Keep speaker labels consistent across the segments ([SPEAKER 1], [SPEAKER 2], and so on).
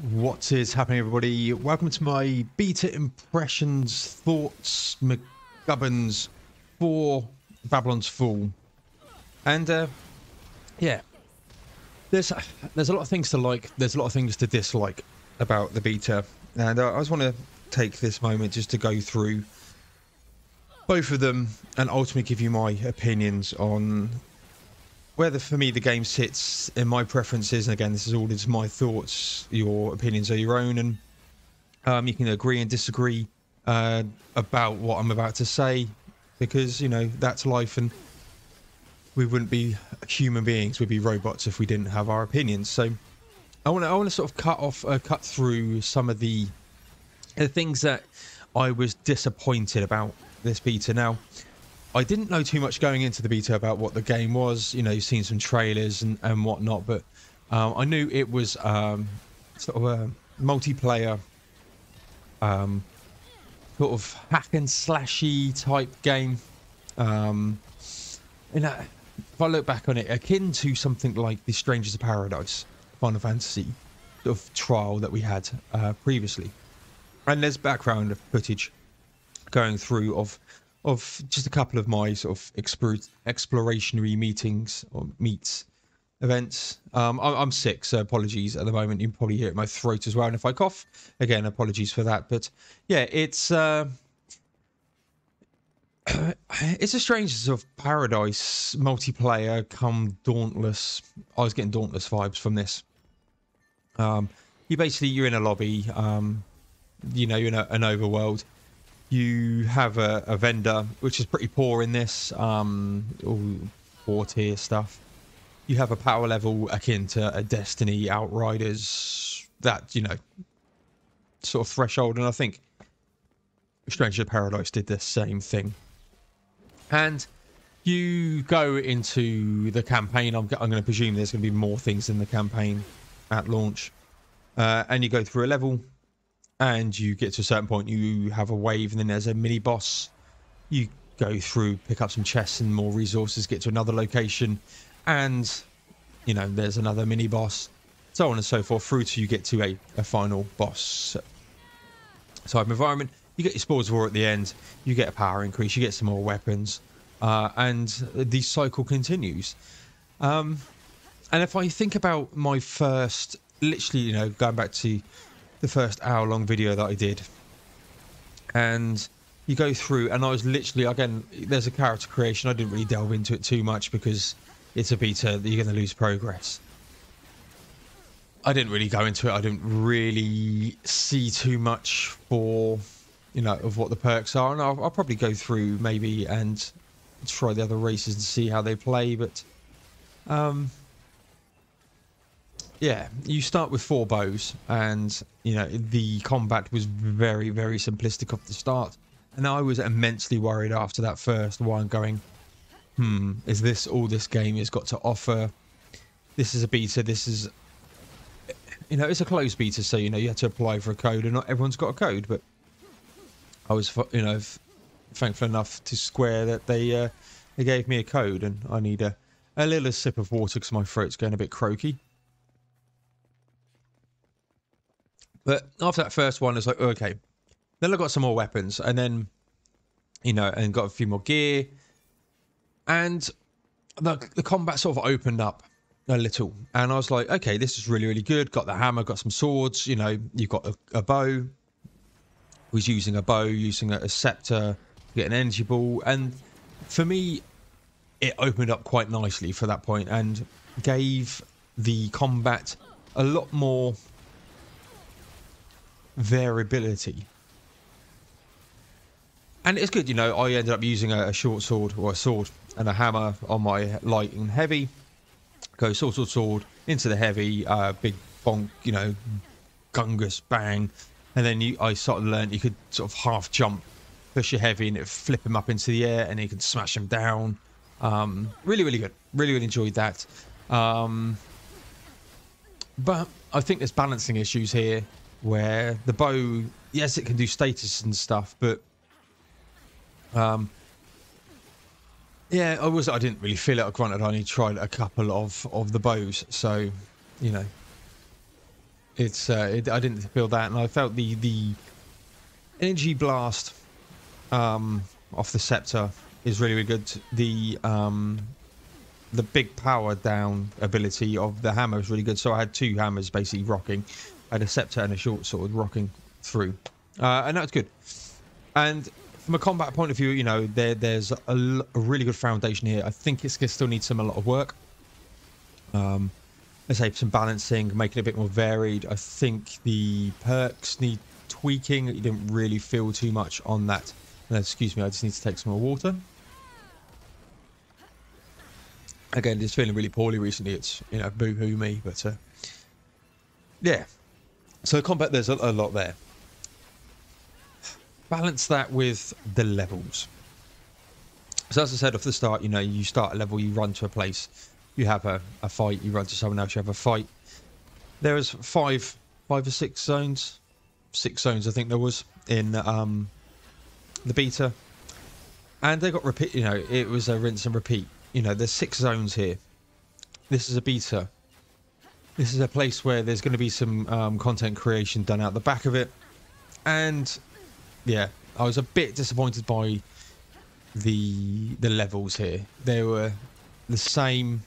[SPEAKER 1] What is happening, everybody? Welcome to my beta impressions, thoughts, McGubbins for Babylon's Fall. And yeah, there's a lot of things to like. There's a lot of things to dislike about the beta, and I just want to take this moment just to go through both of them and ultimately give you my opinions on whether for me the game sits in my preferences. And again, this is all just my thoughts. Your opinions are your own, and you can agree and disagree about what I'm about to say, because you know that's life, and we wouldn't be human beings, we'd be robots if we didn't have our opinions. So I want to sort of cut through some of the things that I was disappointed about this beta. Now, I didn't know too much going into the beta about what the game was. You know, you've seen some trailers and whatnot, but I knew it was sort of a multiplayer sort of hack and slashy type game. If I look back on it, akin to something like the Strangers of Paradise Final Fantasy sort of trial that we had previously. And there's background footage going through of just a couple of my sort of explorationary meetings or events. I'm sick, so apologies at the moment. You can probably hear it in my throat as well, and if I cough, again, apologies for that. But yeah, it's a strange sort of Paradise multiplayer come Dauntless. I was getting Dauntless vibes from this. You're in a lobby, you know, you're in an overworld. You have a vendor, which is pretty poor in this, all 4 tier stuff. You have a power level akin to a Destiny, Outriders, that, you know, sort of threshold. And I think Stranger of Paradise did the same thing. And you go into the campaign. I'm going to presume there's going to be more things in the campaign at launch. And you go through a level, and you get to a certain point, you have a wave, and then there's a mini boss. You go through, pick up some chests and more resources, get to another location, and you know there's another mini boss, so on and so forth, through to you get to a final boss type environment. You get your Spores of War at the end, you get a power increase, you get some more weapons, and the cycle continues. And if I think about my first, literally, you know, going back to the first hour-long video that I did, and you go through, and I was literally, again, there's a character creation. I didn't really delve into it too much because it's a beta that you're going to lose progress. I didn't really go into it. I didn't really see too much for, you know, of what the perks are, and I'll probably go through maybe and try the other races and see how they play. But yeah, you start with 4 bows, and you know the combat was very, very simplistic off the start, and I was immensely worried after that first one, going, is this all this game has got to offer? This is a beta. This is, you know, it's a closed beta, so you know you have to apply for a code, and not everyone's got a code. But I was, you know, thankful enough to Square that they gave me a code, and I need a little sip of water because my throat's going a bit croaky. But after that first one, it's like, okay. Then I got some more weapons, and then, you know, and got a few more gear. And the combat sort of opened up a little. And I was like, okay, this is really, really good. Got the hammer, got some swords, you know, you've got a bow. Was using a bow, using a scepter, get an energy ball. And for me, it opened up quite nicely for that point and gave the combat a lot more variability, and it's good. You know, I ended up using a short sword, or a sword, and a hammer on my light and heavy. Go sword into the heavy, big bonk, you know, gungus bang, and then I sort of learned you could sort of half jump, push your heavy, and it flip him up into the air, and you can smash him down. Really, really good. Really, really enjoyed that. But I think there's balancing issues here, where the bow, yes, it can do status and stuff, but yeah, I didn't really feel it. Granted, I only tried a couple of the bows, so you know, It's I didn't feel that, and I felt the energy blast off the scepter is really, really good. The big power down ability of the hammer is really good. So I had two hammers basically rocking. I had a scepter and a short sword rocking through, and that's good. And from a combat point of view, you know, there's a really good foundation here. I think it's going to still need a lot of work. Let's say some balancing, making it a bit more varied. I think the perks need tweaking. You didn't really feel too much on that. Excuse me, I just need to take some more water. Again, just feeling really poorly recently. It's, you know, boo-hoo me, but yeah. So combat, there's a lot there. Balance that with the levels. So as I said off the start, you know, you start a level, you run to a place, you have a fight, you run to someone else, you have a fight. There was five or six zones. 6 zones, I think there was, in the beta. And they got repeat, you know, it was a rinse and repeat. You know, there's 6 zones here. This is a beta. This is a place where there's going to be some content creation done out the back of it. And yeah, I was a bit disappointed by the levels here. They were the same.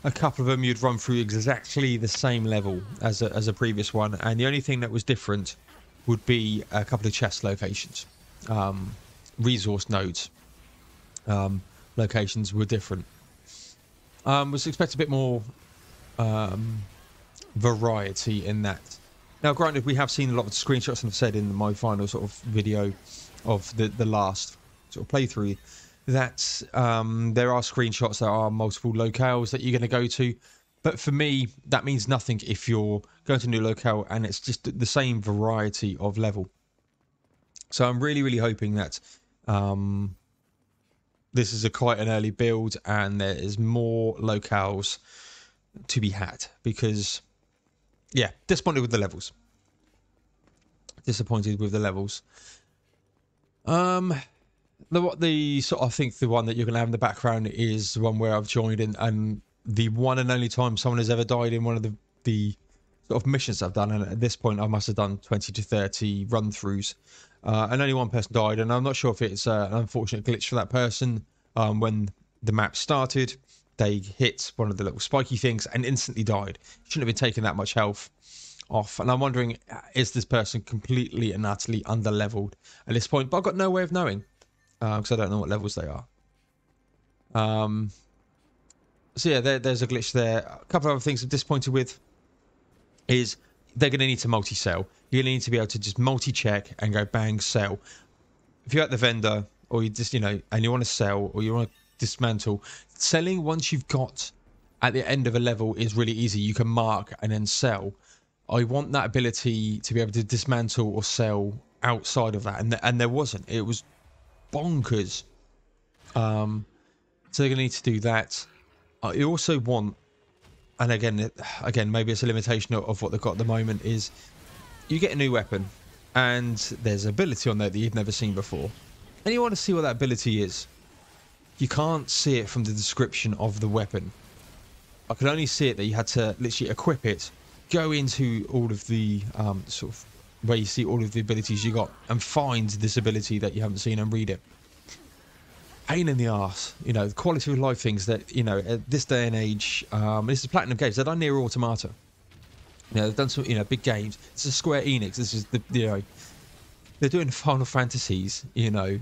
[SPEAKER 1] A couple of them you'd run through exactly the same level as a previous one, and the only thing that was different would be a couple of chest locations. Resource nodes locations were different. Was expect a bit more variety in that. Now, granted, we have seen a lot of screenshots, and I've said in my final sort of video of the last sort of playthrough that there are screenshots, there are multiple locales that you're going to go to. But for me, that means nothing if you're going to a new locale and it's just the same variety of level. So I'm really, really hoping that this is quite an early build and there is more locales to be had. Because, yeah, disappointed with the levels. Disappointed with the levels. The sort of, I think the one that you're going to have in the background is the one where I've joined and the one and only time someone has ever died in one of the sort of missions I've done. And at this point, I must have done 20 to 30 run-throughs. And only one person died. And I'm not sure if it's an unfortunate glitch for that person. When the map started, they hit one of the little spiky things and instantly died. Shouldn't have been taking that much health off. And I'm wondering, is this person completely and utterly under-leveled at this point? But I've got no way of knowing. Because I don't know what levels they are. So yeah, there's a glitch there. A couple of other things I'm disappointed with is they're going to need to multi-sell. You're going to need to be able to just multi-check and go bang, sell. If you're at the vendor, or you just, you know, and you want to sell, or you want to dismantle, selling once you've got at the end of a level is really easy. You can mark and then sell. I want that ability to be able to dismantle or sell outside of that, and there wasn't. It was bonkers. So they're going to need to do that. I also want, and again, maybe it's a limitation of what they've got at the moment, is you get a new weapon and there's ability on there that you've never seen before, and you want to see what that ability is. You can't see it from the description of the weapon. I could only see it that you had to literally equip it, go into all of the sort of where you see all of the abilities you got, and find this ability that you haven't seen and read it. Pain in the arse, you know, the quality of life things that, you know, at this day and age, this is Platinum Games. They've done Neir Automata. You know, they've done some, you know, big games. This is Square Enix. This is the, you know, they're doing Final Fantasies. You know,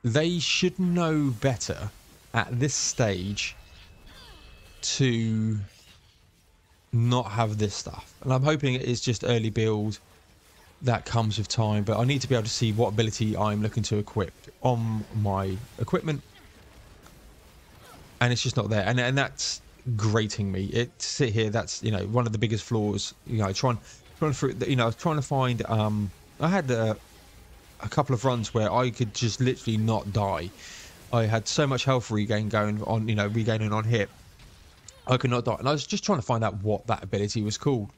[SPEAKER 1] they should know better at this stage to not have this stuff. And I'm hoping it is just early build that comes with time, but I need to be able to see what ability I'm looking to equip on my equipment, and it's just not there, and that's grating me. It sit here, that's, you know, one of the biggest flaws. You know, trying for, you know, trying to find I had a couple of runs where I could just literally not die. I had so much health regain going on, you know, regaining on hit, I could not die, and I was just trying to find out what that ability was called.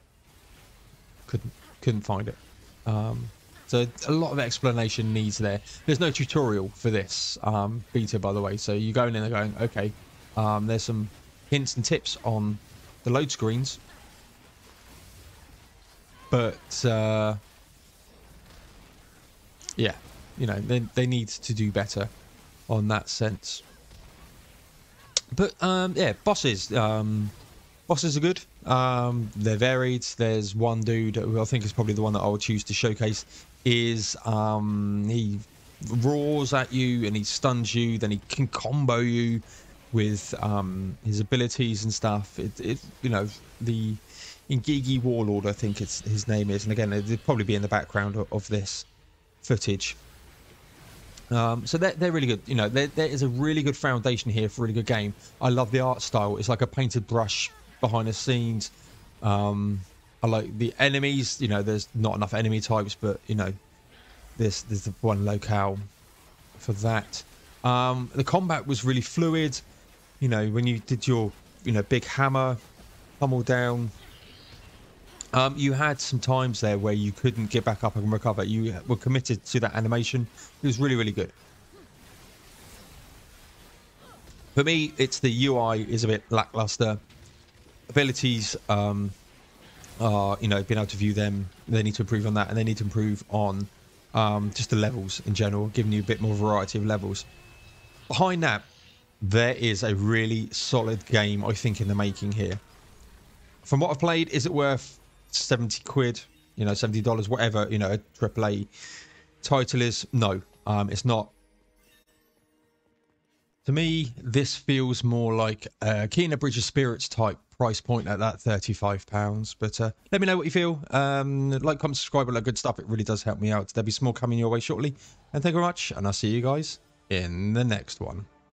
[SPEAKER 1] Couldn't find it. So a lot of explanation needs there. There's no tutorial for this beta, by the way. So you're going in and going, okay, there's some hints and tips on the load screens, But yeah, you know, they need to do better on that sense. But yeah, bosses. Bosses are good. They're varied. There's one dude who I think is probably the one that I would choose to showcase. Is he roars at you and he stuns you, then he can combo you with his abilities and stuff. It you know, the Ingigi Warlord, I think it's his name is, and again it'd probably be in the background of this footage. So they're really good. You know, there is a really good foundation here for a really good game. I love the art style. It's like a painted brush behind the scenes. I like the enemies. You know, there's not enough enemy types, but you know, there's the one locale for that. The combat was really fluid. You know, when you did your big hammer pummel down, you had some times there where you couldn't get back up and recover. You were committed to that animation. It was really, really good. For me, it's the UI is a bit lackluster. Abilities are, being able to view them. They need to improve on that, and they need to improve on just the levels in general, giving you a bit more variety of levels. Behind that, there is a really solid game, I think, in the making here. From what I've played, is it worth 70 quid, $70, whatever, a AAA title is? No, it's not. To me, this feels more like a Kena Bridge of Spirits type price point at that £35. But let me know what you feel. Like, comment, subscribe, all that good stuff. It really does help me out. There'll be some more coming your way shortly. And thank you very much. And I'll see you guys in the next one.